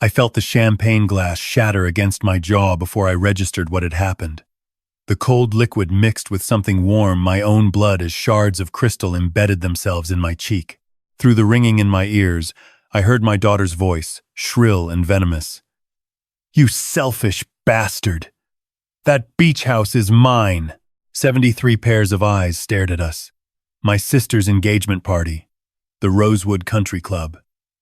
I felt the champagne glass shatter against my jaw before I registered what had happened. The cold liquid mixed with something warm, my own blood, as shards of crystal embedded themselves in my cheek. Through the ringing in my ears, I heard my daughter's voice, shrill and venomous. "You selfish bastard! That beach house is mine!" 73 pairs of eyes stared at us. My sister's engagement party, the Rosewood Country Club,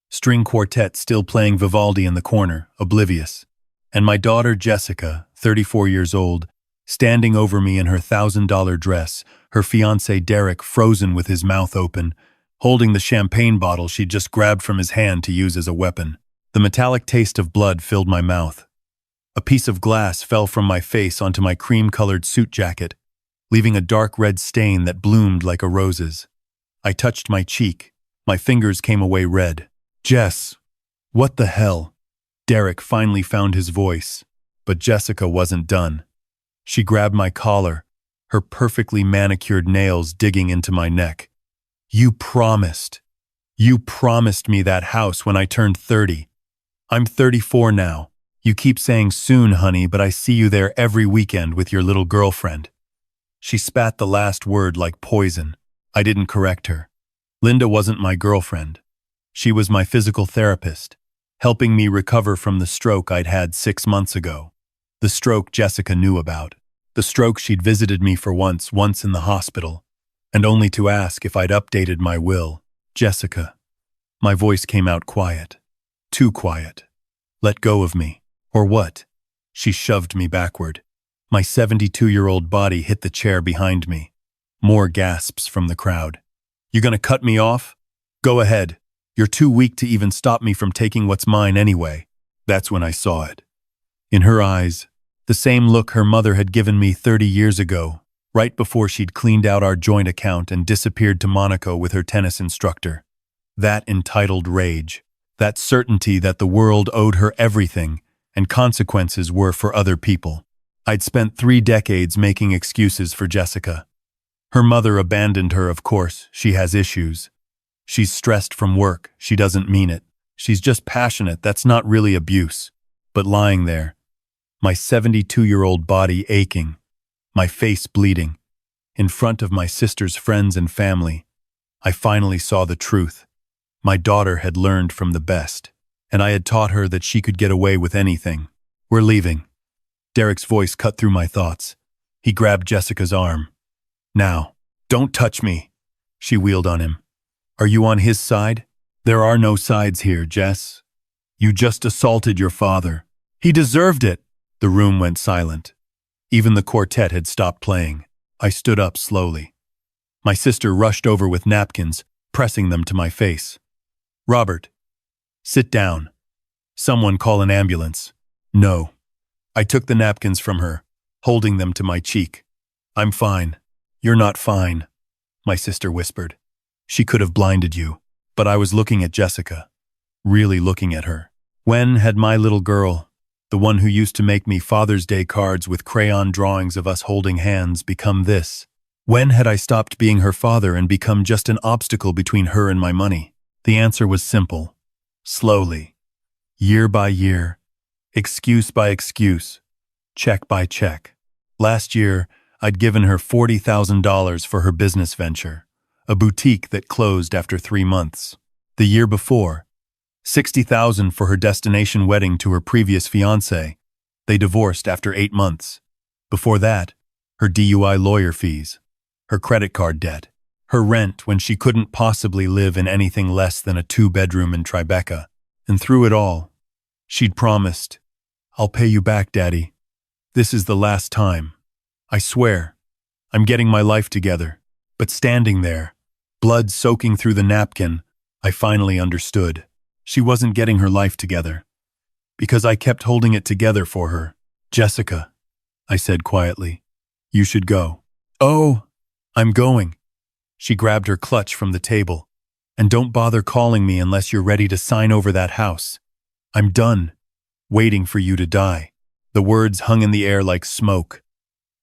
string quartet still playing Vivaldi in the corner, oblivious, and my daughter Jessica, 34 years old, standing over me in her $1,000 dress, her fiancé Derek frozen with his mouth open, holding the champagne bottle she'd just grabbed from his hand to use as a weapon. The metallic taste of blood filled my mouth. A piece of glass fell from my face onto my cream-colored suit jacket, leaving a dark red stain that bloomed like a rose's. I touched my cheek. My fingers came away red. "Jess, what the hell?" Derek finally found his voice, but Jessica wasn't done. She grabbed my collar, her perfectly manicured nails digging into my neck. You promised me that house when I turned 30. I'm 34 now. You keep saying soon, honey, but I see you there every weekend with your little girlfriend." She spat the last word like poison. I didn't correct her. Linda wasn't my girlfriend. She was my physical therapist, helping me recover from the stroke I'd had 6 months ago. The stroke Jessica knew about. The stroke she'd visited me for once in the hospital, and only to ask if I'd updated my will. "Jessica." My voice came out quiet. Too quiet. "Let go of me. Or what?" She shoved me backward. My 72-year-old body hit the chair behind me. More gasps from the crowd. "You gonna cut me off? Go ahead. You're too weak to even stop me from taking what's mine anyway." That's when I saw it. In her eyes, the same look her mother had given me 30 years ago, right before she'd cleaned out our joint account and disappeared to Monaco with her tennis instructor. That entitled rage. That certainty that the world owed her everything, and consequences were for other people. I'd spent 3 decades making excuses for Jessica. Her mother abandoned her, of course. She has issues. She's stressed from work. She doesn't mean it. She's just passionate. That's not really abuse. But lying there, my 72-year-old body aching, my face bleeding, in front of my sister's friends and family, I finally saw the truth. My daughter had learned from the best, and I had taught her that she could get away with anything. "We're leaving." Derek's voice cut through my thoughts. He grabbed Jessica's arm. "Now, don't touch me." She wheeled on him. "Are you on his side?" "There are no sides here, Jess. You just assaulted your father. He deserved it." The room went silent. Even the quartet had stopped playing. I stood up slowly. My sister rushed over with napkins, pressing them to my face. "Robert, sit down. Someone call an ambulance." "No." I took the napkins from her, holding them to my cheek. "I'm fine." "You're not fine," my sister whispered. "She could have blinded you." But I was looking at Jessica, really looking at her. When had my little girl, the one who used to make me Father's Day cards with crayon drawings of us holding hands, become this? When had I stopped being her father and become just an obstacle between her and my money? The answer was simple. Slowly. Year by year. Excuse by excuse. Check by check. Last year, I'd given her $40,000 for her business venture, a boutique that closed after 3 months. The year before, $60,000 for her destination wedding to her previous fiancé. They divorced after 8 months. Before that, her DUI lawyer fees, her credit card debt, her rent when she couldn't possibly live in anything less than a 2-bedroom in Tribeca. And through it all, she'd promised, "I'll pay you back, Daddy. This is the last time. I swear, I'm getting my life together." But standing there, blood soaking through the napkin, I finally understood. She wasn't getting her life together, because I kept holding it together for her. "Jessica," I said quietly, "you should go." "Oh, I'm going." She grabbed her clutch from the table. "And don't bother calling me unless you're ready to sign over that house. I'm done waiting for you to die." The words hung in the air like smoke.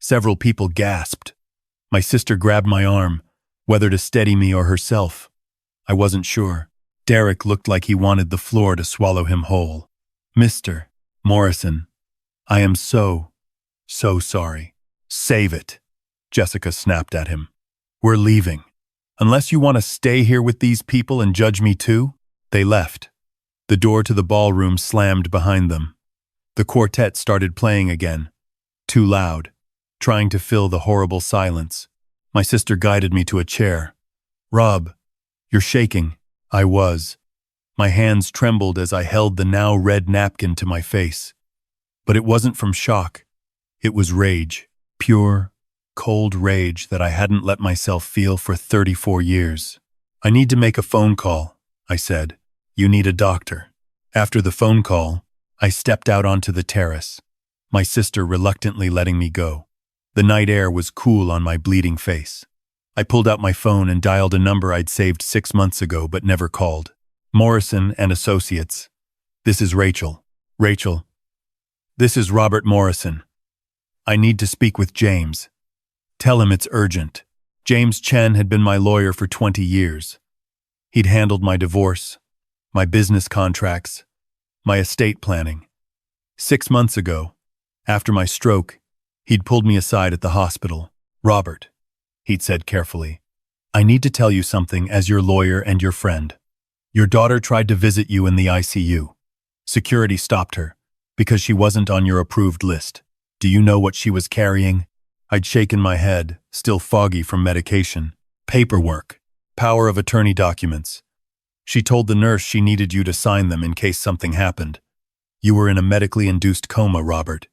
Several people gasped. My sister grabbed my arm, whether to steady me or herself. I wasn't sure. Derek looked like he wanted the floor to swallow him whole. Mr. Morrison, I am so sorry. Save it, Jessica snapped at him. We're leaving. Unless you want to stay here with these people and judge me too. They left. The door to the ballroom slammed behind them. The quartet started playing again, too loud, trying to fill the horrible silence. My sister guided me to a chair. Rob, you're shaking. I was. My hands trembled as I held the now red napkin to my face. But it wasn't from shock. It was rage, pure, cold rage that I hadn't let myself feel for 34 years. I need to make a phone call, I said. You need a doctor. After the phone call, I stepped out onto the terrace, my sister reluctantly letting me go. The night air was cool on my bleeding face. I pulled out my phone and dialed a number I'd saved 6 months ago but never called. Morrison and Associates. This is Rachel. Rachel. This is Robert Morrison. I need to speak with James. Tell him it's urgent. James Chen had been my lawyer for 20 years. He'd handled my divorce, my business contracts, my estate planning. 6 months ago, after my stroke, he'd pulled me aside at the hospital. Robert, he'd said carefully, I need to tell you something as your lawyer and your friend. Your daughter tried to visit you in the ICU. Security stopped her because she wasn't on your approved list. Do you know what she was carrying? I'd shaken my head, still foggy from medication. Paperwork. Power of attorney documents. She told the nurse she needed you to sign them in case something happened. You were in a medically induced coma, Robert.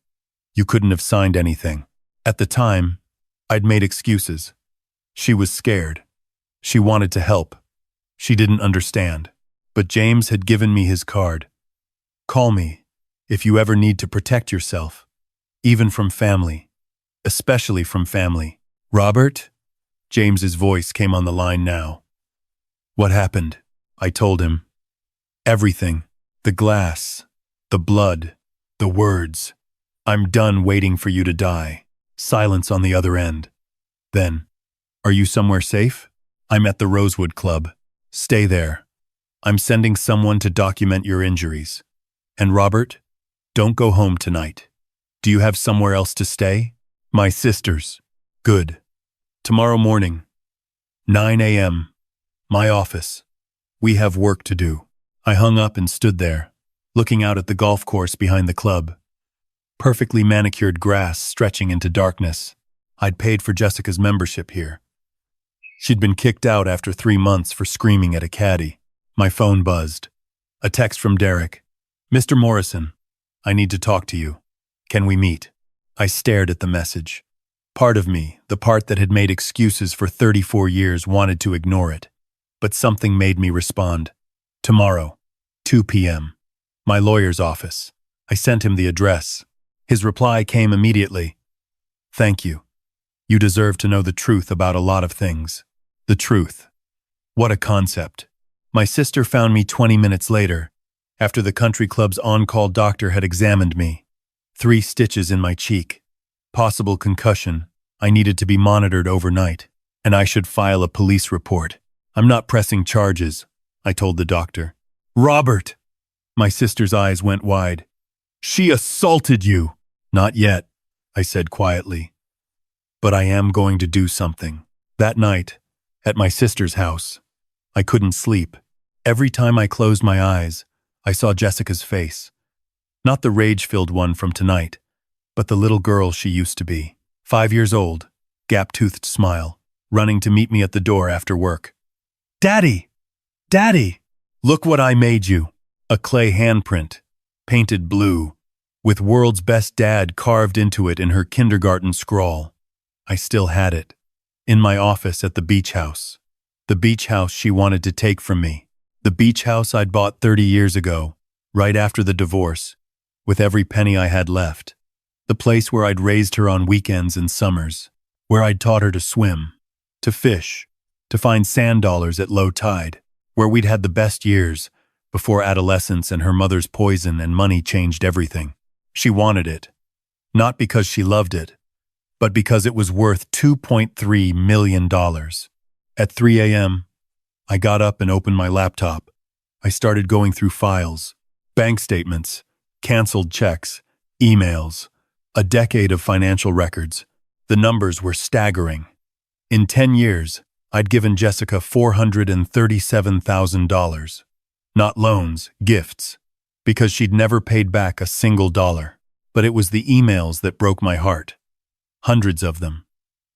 You couldn't have signed anything. At the time, I'd made excuses. She was scared. She wanted to help. She didn't understand. But James had given me his card. Call me if you ever need to protect yourself, even from family, especially from family. Robert? James's voice came on the line now. What happened? I told him. Everything. The glass. The blood. The words. I'm done waiting for you to die. Silence on the other end. Then, are you somewhere safe? I'm at the Rosewood Club. Stay there. I'm sending someone to document your injuries. And Robert, don't go home tonight. Do you have somewhere else to stay? My sister's. Good. Tomorrow morning, 9 a.m., my office. We have work to do. I hung up and stood there, looking out at the golf course behind the club. Perfectly manicured grass stretching into darkness. I'd paid for Jessica's membership here. She'd been kicked out after 3 months for screaming at a caddy. My phone buzzed. A text from Derek. Mr. Morrison, I need to talk to you. Can we meet? I stared at the message. Part of me, the part that had made excuses for 34 years, wanted to ignore it. But something made me respond. Tomorrow, 2 p.m. My lawyer's office. I sent him the address. His reply came immediately. Thank you. You deserve to know the truth about a lot of things. The truth. What a concept. My sister found me 20 minutes later, after the country club's on-call doctor had examined me. 3 stitches in my cheek. Possible concussion. I needed to be monitored overnight, and I should file a police report. I'm not pressing charges, I told the doctor. Robert! My sister's eyes went wide. She assaulted you! Not yet, I said quietly. But I am going to do something. That night, at my sister's house, I couldn't sleep. Every time I closed my eyes, I saw Jessica's face. Not the rage-filled one from tonight, but the little girl she used to be. 5 years old, gap-toothed smile, running to meet me at the door after work. Daddy! Daddy! Look what I made you. A clay handprint, painted blue, with "World's Best Dad" carved into it in her kindergarten scrawl. I still had it. In my office at the beach house. The beach house she wanted to take from me. The beach house I'd bought 30 years ago, right after the divorce, with every penny I had left. The place where I'd raised her on weekends and summers, where I'd taught her to swim, to fish, to find sand dollars at low tide, where we'd had the best years before adolescence and her mother's poison and money changed everything. She wanted it, not because she loved it, but because it was worth $2.3 million. At 3 a.m., I got up and opened my laptop. I started going through files, bank statements, Canceled checks, emails, a decade of financial records. The numbers were staggering. In 10 years, I'd given Jessica $437,000. Not loans, gifts, because she'd never paid back a single dollar. But it was the emails that broke my heart. Hundreds of them.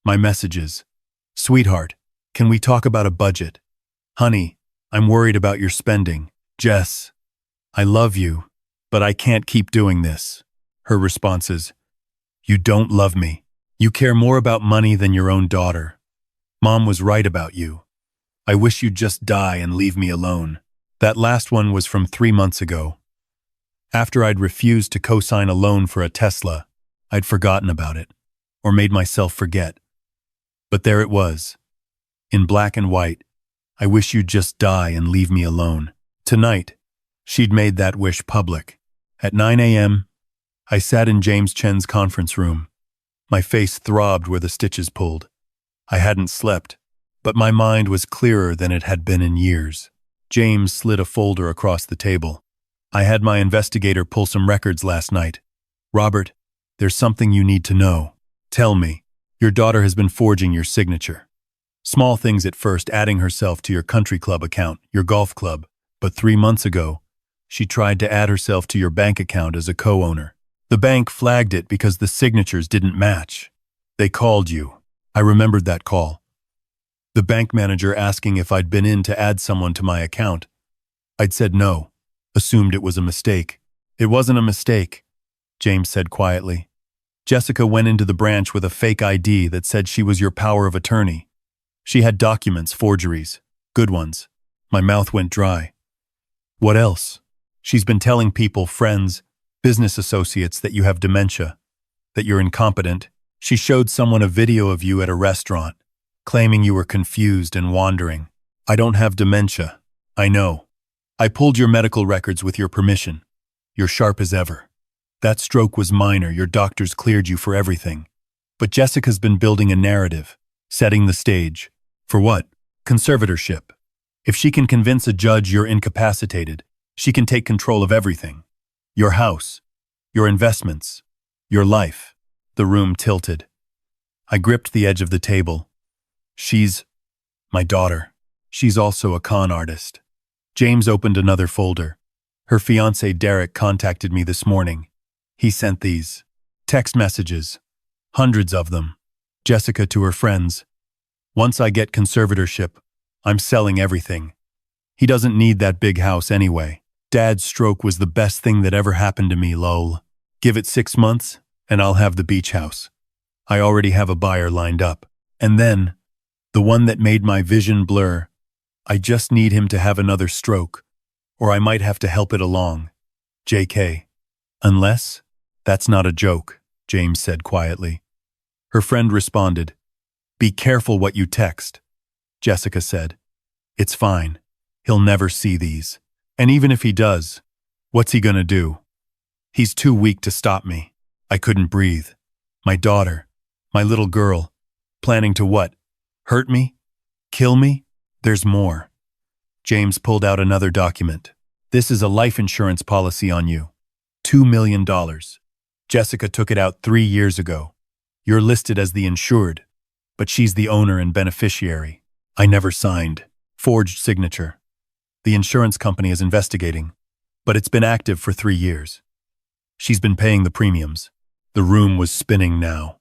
My messages. Sweetheart, can we talk about a budget? Honey, I'm worried about your spending. Jess, I love you, but I can't keep doing this. Her responses. You don't love me. You care more about money than your own daughter. Mom was right about you. I wish you'd just die and leave me alone. That last one was from 3 months ago. After I'd refused to co-sign a loan for a Tesla, I'd forgotten about it, or made myself forget. But there it was. In black and white, I wish you'd just die and leave me alone. Tonight, she'd made that wish public. At 9 a.m., I sat in James Chen's conference room. My face throbbed where the stitches pulled. I hadn't slept, but my mind was clearer than it had been in years. James slid a folder across the table. I had my investigator pull some records last night. Robert, there's something you need to know. Tell me, your daughter has been forging your signature. Small things at first, adding herself to your country club account, your golf club. But 3 months ago, she tried to add herself to your bank account as a co-owner. The bank flagged it because the signatures didn't match. They called you. I remembered that call. The bank manager asking if I'd been in to add someone to my account. I'd said no, assumed it was a mistake. It wasn't a mistake, James said quietly. Jessica went into the branch with a fake ID that said she was your power of attorney. She had documents, forgeries, good ones. My mouth went dry. What else? She's been telling people, friends, business associates, that you have dementia, that you're incompetent. She showed someone a video of you at a restaurant, claiming you were confused and wandering. I don't have dementia. I know. I pulled your medical records with your permission. You're sharp as ever. That stroke was minor. Your doctors cleared you for everything. But Jessica's been building a narrative, setting the stage. For what? Conservatorship. If she can convince a judge you're incapacitated, she can take control of everything. Your house, your investments, your life. The room tilted. I gripped the edge of the table. She's my daughter. She's also a con artist. James opened another folder. Her fiancé Derek contacted me this morning. He sent these text messages, hundreds of them. Jessica to her friends. Once I get conservatorship, I'm selling everything. He doesn't need that big house anyway. Dad's stroke was the best thing that ever happened to me, lol. Give it 6 months, and I'll have the beach house. I already have a buyer lined up. And then, the one that made my vision blur, I just need him to have another stroke, or I might have to help it along. JK. Unless, that's not a joke, James said quietly. Her friend responded, Be careful what you text. Jessica said, It's fine. He'll never see these. And even if he does, what's he gonna do? He's too weak to stop me. I couldn't breathe. My daughter, my little girl, planning to what? Hurt me? Kill me? There's more. James pulled out another document. This is a life insurance policy on you. $2 million. Jessica took it out 3 years ago. You're listed as the insured, but she's the owner and beneficiary. I never signed. Forged signature. The insurance company is investigating, but it's been active for 3 years. She's been paying the premiums. The room was spinning now.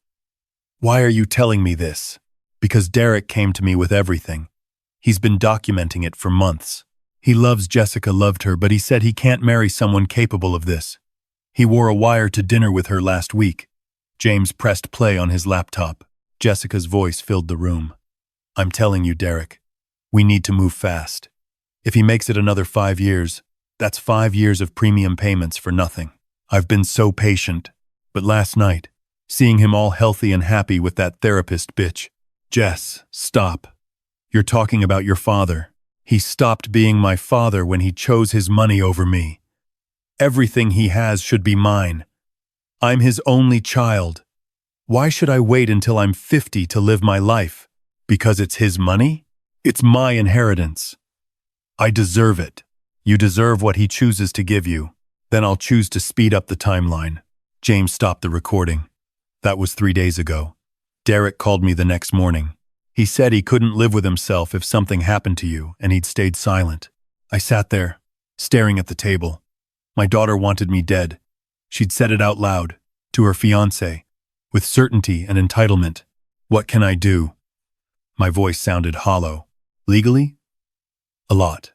Why are you telling me this? Because Derek came to me with everything. He's been documenting it for months. He loves Jessica, loved her, but he said he can't marry someone capable of this. He wore a wire to dinner with her last week. James pressed play on his laptop. Jessica's voice filled the room. I'm telling you, Derek, we need to move fast. If he makes it another 5 years, that's 5 years of premium payments for nothing. I've been so patient, but last night, seeing him all healthy and happy with that therapist bitch. Jess, stop. You're talking about your father. He stopped being my father when he chose his money over me. Everything he has should be mine. I'm his only child. Why should I wait until I'm 50 to live my life? Because it's his money? It's my inheritance. I deserve it. You deserve what he chooses to give you. Then I'll choose to speed up the timeline. James stopped the recording. That was 3 days ago. Derek called me the next morning. He said he couldn't live with himself if something happened to you, and he'd stayed silent. I sat there, staring at the table. My daughter wanted me dead. She'd said it out loud, to her fiancé, with certainty and entitlement. What can I do? My voice sounded hollow. Legally? A lot.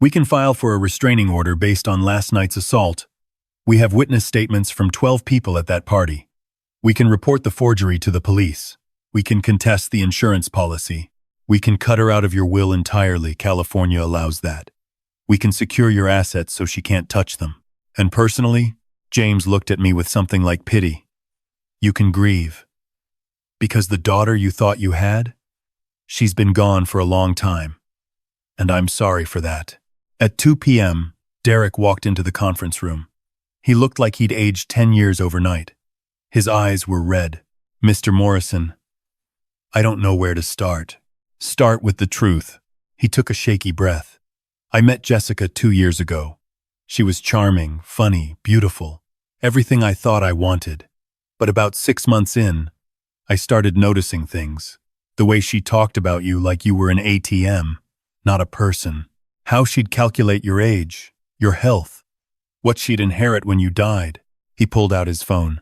We can file for a restraining order based on last night's assault. We have witness statements from 12 people at that party. We can report the forgery to the police. We can contest the insurance policy. We can cut her out of your will entirely. California allows that. We can secure your assets so she can't touch them. And personally, James looked at me with something like pity. You can grieve. Because the daughter you thought you had? She's been gone for a long time. And I'm sorry for that. At 2 p.m., Derek walked into the conference room. He looked like he'd aged 10 years overnight. His eyes were red. Mr. Morrison, I don't know where to start. Start with the truth. He took a shaky breath. I met Jessica 2 years ago. She was charming, funny, beautiful, everything I thought I wanted. But about 6 months in, I started noticing things. The way she talked about you like you were an ATM, not a person. How she'd calculate your age, your health, what she'd inherit when you died. He pulled out his phone.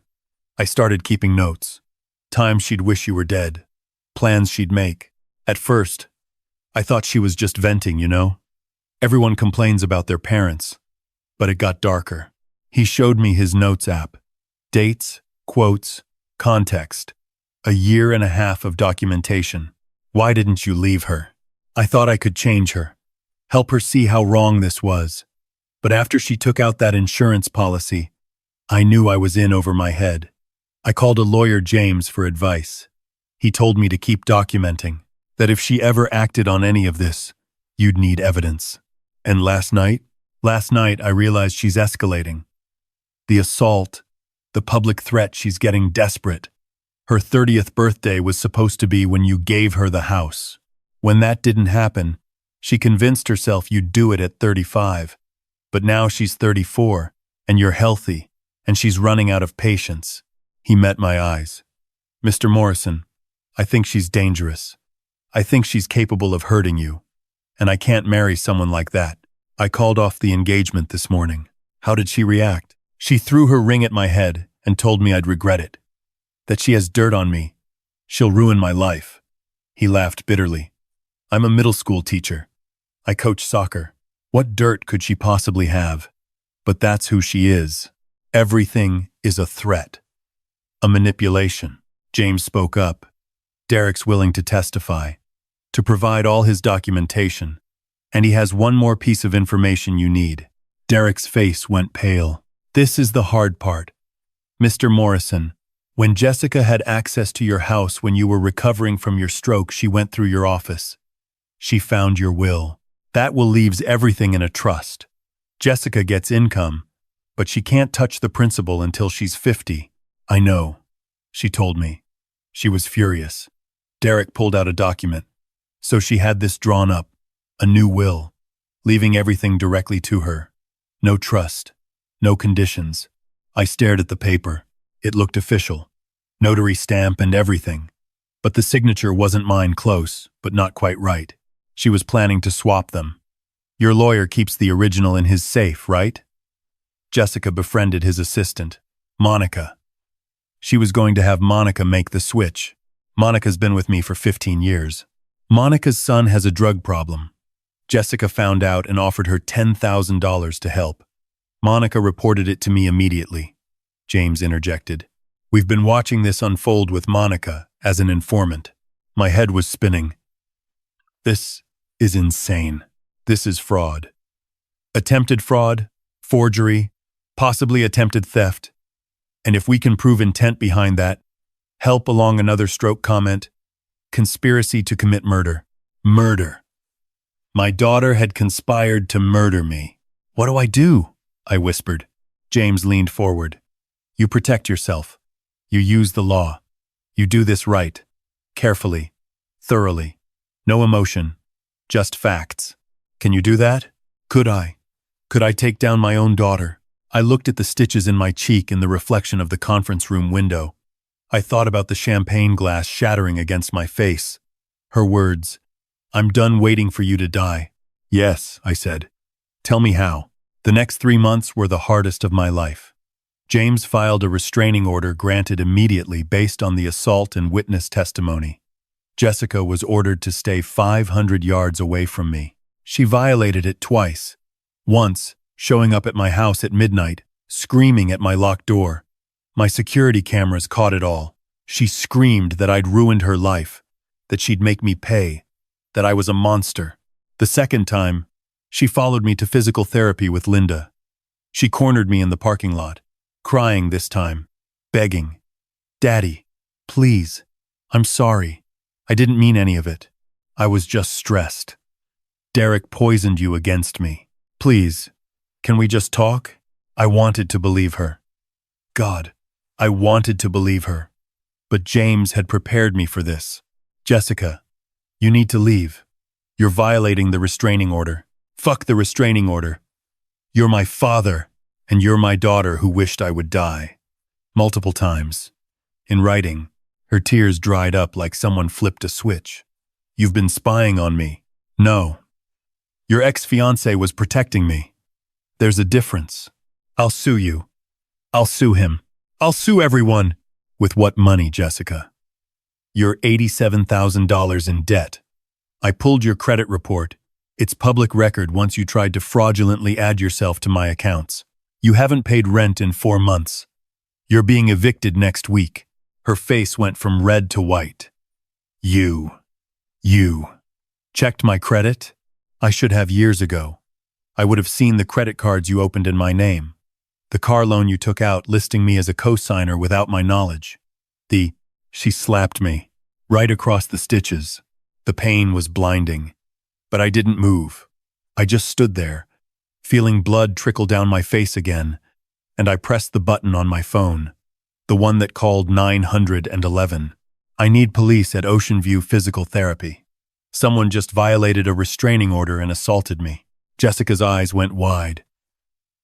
I started keeping notes. Times she'd wish you were dead. Plans she'd make. At first, I thought she was just venting, you know? Everyone complains about their parents. But it got darker. He showed me his notes app. Dates, quotes, context. A 1.5 years of documentation. Why didn't you leave her? I thought I could change her. Help her see how wrong this was. But after she took out that insurance policy, I knew I was in over my head. I called a lawyer, James, for advice. He told me to keep documenting, that if she ever acted on any of this, you'd need evidence. And last night I realized she's escalating. The assault, the public threat, she's getting desperate. Her 30th birthday was supposed to be when you gave her the house. When that didn't happen, she convinced herself you'd do it at 35. But now she's 34, and you're healthy, and she's running out of patience. He met my eyes. Mr. Morrison, I think she's dangerous. I think she's capable of hurting you. And I can't marry someone like that. I called off the engagement this morning. How did she react? She threw her ring at my head and told me I'd regret it. That she has dirt on me. She'll ruin my life. He laughed bitterly. I'm a middle school teacher. I coach soccer. What dirt could she possibly have? But that's who she is. Everything is a threat. A manipulation. James spoke up. Derek's willing to testify, to provide all his documentation, and he has one more piece of information you need. Derek's face went pale. This is the hard part. Mr. Morrison, when Jessica had access to your house when you were recovering from your stroke, she went through your office. She found your will. That will leaves everything in a trust. Jessica gets income, but she can't touch the principal until she's 50. I know, she told me. She was furious. Derek pulled out a document. So she had this drawn up, a new will, leaving everything directly to her. No trust, no conditions. I stared at the paper. It looked official. Notary stamp and everything. But the signature wasn't mine, close, but not quite right. She was planning to swap them. Your lawyer keeps the original in his safe, right? Jessica befriended his assistant, Monica. She was going to have Monica make the switch. Monica's been with me for 15 years. Monica's son has a drug problem. Jessica found out and offered her $10,000 to help. Monica reported it to me immediately. James interjected. We've been watching this unfold with Monica as an informant. My head was spinning. This is insane. This is fraud. Attempted fraud, forgery, possibly attempted theft. And if we can prove intent behind that, help along another stroke comment, conspiracy to commit murder. Murder. My daughter had conspired to murder me. What do I do? I whispered. James leaned forward. You protect yourself. You use the law. You do this right. Carefully. Thoroughly. No emotion. Just facts. Can you do that? Could I? Could I take down my own daughter? I looked at the stitches in my cheek in the reflection of the conference room window. I thought about the champagne glass shattering against my face. Her words, "I'm done waiting for you to die." "Yes," I said. "Tell me how." The next 3 months were the hardest of my life. James filed a restraining order granted immediately based on the assault and witness testimony. Jessica was ordered to stay 500 yards away from me. She violated it twice. Once, showing up at my house at midnight, screaming at my locked door. My security cameras caught it all. She screamed that I'd ruined her life, that she'd make me pay, that I was a monster. The second time, she followed me to physical therapy with Linda. She cornered me in the parking lot, crying this time, begging, "Daddy, please, I'm sorry. I didn't mean any of it. I was just stressed. Derek poisoned you against me. Please, can we just talk?" I wanted to believe her. God, I wanted to believe her. But James had prepared me for this. "Jessica, you need to leave. You're violating the restraining order." "Fuck the restraining order. You're my father, and you're my daughter who wished I would die." Multiple times. In writing, her tears dried up like someone flipped a switch. "You've been spying on me." "No. Your ex-fiancé was protecting me. There's a difference. I'll sue you. I'll sue him. I'll sue everyone." "With what money, Jessica?" "You're $87,000 in debt. I pulled your credit report. It's public record once you tried to fraudulently add yourself to my accounts. You haven't paid rent in 4 months. You're being evicted next week." Her face went from red to white. You checked my credit? I should have years ago. I would have seen the credit cards you opened in my name. The car loan you took out listing me as a co-signer without my knowledge. She slapped me, right across the stitches. The pain was blinding. But I didn't move. I just stood there, feeling blood trickle down my face again, and I pressed the button on my phone, the one that called 911. "I need police at Ocean View Physical Therapy. Someone just violated a restraining order and assaulted me." Jessica's eyes went wide.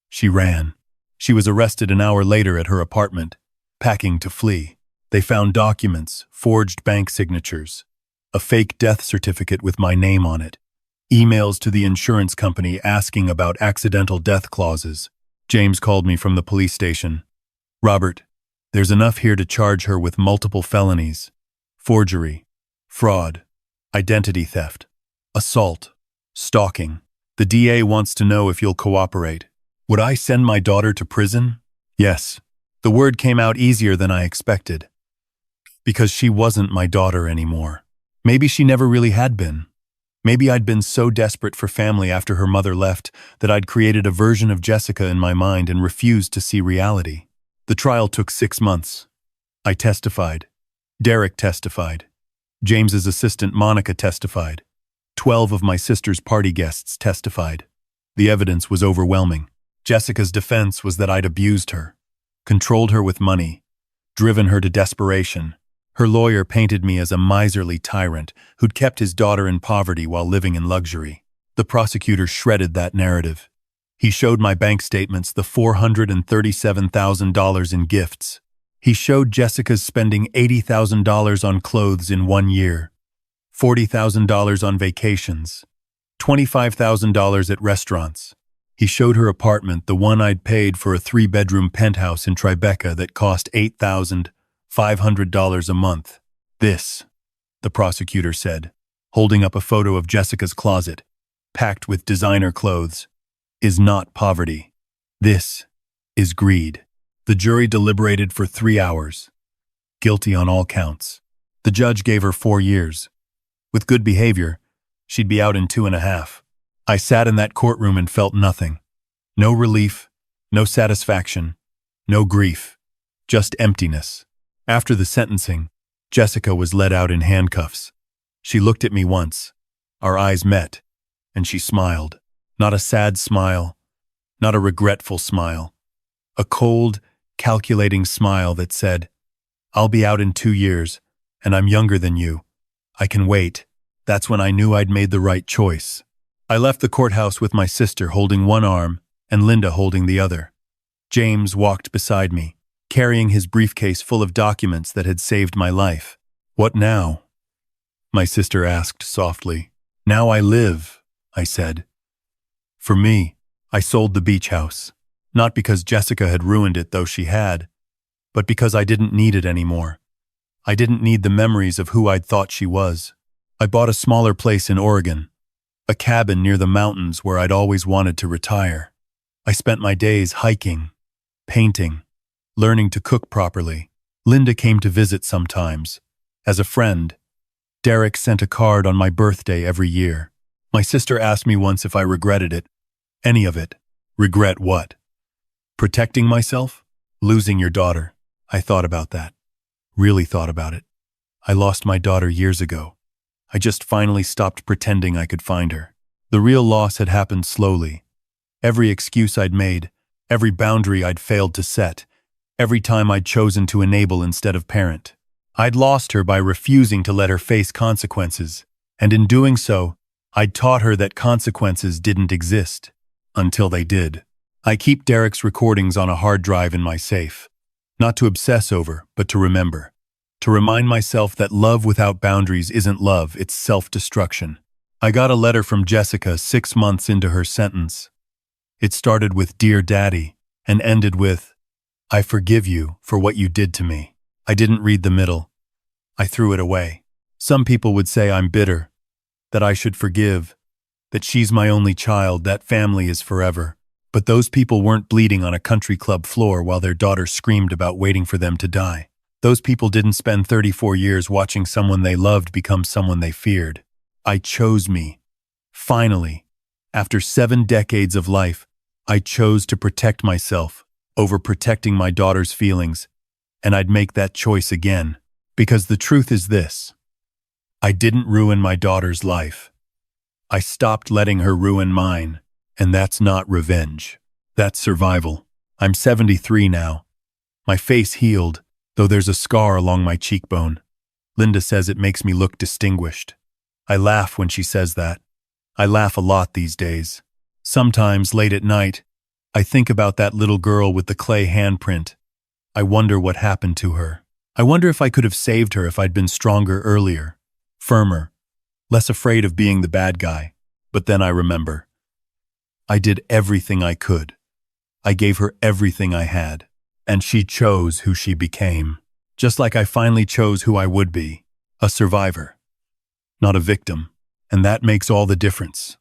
She ran. She was arrested an hour later at her apartment, packing to flee. They found documents, forged bank signatures, a fake death certificate with my name on it, emails to the insurance company asking about accidental death clauses. James called me from the police station. "Robert, there's enough here to charge her with multiple felonies: forgery, fraud, identity theft, assault, stalking. The DA wants to know if you'll cooperate." Would I send my daughter to prison? Yes. The word came out easier than I expected. Because she wasn't my daughter anymore. Maybe she never really had been. Maybe I'd been so desperate for family after her mother left that I'd created a version of Jessica in my mind and refused to see reality. The trial took 6 months. I testified. Derek testified. James's assistant Monica testified. 12 of my sister's party guests testified. The evidence was overwhelming. Jessica's defense was that I'd abused her, controlled her with money, driven her to desperation. Her lawyer painted me as a miserly tyrant who'd kept his daughter in poverty while living in luxury. The prosecutor shredded that narrative. He showed my bank statements the $437,000 in gifts. He showed Jessica's spending $80,000 on clothes in 1 year, $40,000 on vacations, $25,000 at restaurants. He showed her apartment, the one I'd paid for a 3-bedroom penthouse in Tribeca that cost $8,500 a month. "This," the prosecutor said, holding up a photo of Jessica's closet, packed with designer clothes, "is not poverty. This is greed." The jury deliberated for 3 hours. Guilty on all counts. The judge gave her 4 years. With good behavior, she'd be out in 2.5. I sat in that courtroom and felt nothing. No relief, no satisfaction, no grief, just emptiness. After the sentencing, Jessica was led out in handcuffs. She looked at me once. Our eyes met, and she smiled. Not a sad smile, not a regretful smile. A cold, calculating smile that said, "I'll be out in 2 years, and I'm younger than you. I can wait." That's when I knew I'd made the right choice. I left the courthouse with my sister holding one arm and Linda holding the other. James walked beside me, carrying his briefcase full of documents that had saved my life. "What now?" my sister asked softly. "Now I live," I said. For me, I sold the beach house, not because Jessica had ruined it, though she had, but because I didn't need it anymore. I didn't need the memories of who I'd thought she was. I bought a smaller place in Oregon, a cabin near the mountains where I'd always wanted to retire. I spent my days hiking, painting, learning to cook properly. Linda came to visit sometimes. As a friend, Derek sent a card on my birthday every year. My sister asked me once if I regretted it. Any of it. Regret what? Protecting myself? Losing your daughter. I thought about that. Really thought about it. I lost my daughter years ago. I just finally stopped pretending I could find her. The real loss had happened slowly. Every excuse I'd made, every boundary I'd failed to set, every time I'd chosen to enable instead of parent. I'd lost her by refusing to let her face consequences, and in doing so, I'd taught her that consequences didn't exist. Until they did. I keep Derek's recordings on a hard drive in my safe. Not to obsess over, but to remember. To remind myself that love without boundaries isn't love, it's self-destruction. I got a letter from Jessica 6 months into her sentence. It started with "Dear Daddy" and ended with, "I forgive you for what you did to me." I didn't read the middle. I threw it away. Some people would say I'm bitter, that I should forgive, that she's my only child, that family is forever. But those people weren't bleeding on a country club floor while their daughter screamed about waiting for them to die. Those people didn't spend 34 years watching someone they loved become someone they feared. I chose me. Finally, after 7 decades of life, I chose to protect myself over protecting my daughter's feelings, and I'd make that choice again. Because the truth is this: I didn't ruin my daughter's life. I stopped letting her ruin mine, and that's not revenge. That's survival. I'm 73 now. My face healed, though there's a scar along my cheekbone. Linda says it makes me look distinguished. I laugh when she says that. I laugh a lot these days. Sometimes, late at night, I think about that little girl with the clay handprint. I wonder what happened to her. I wonder if I could have saved her if I'd been stronger earlier, firmer, less afraid of being the bad guy. But then I remember. I did everything I could. I gave her everything I had, and she chose who she became. Just like I finally chose who I would be, a survivor, not a victim. And that makes all the difference.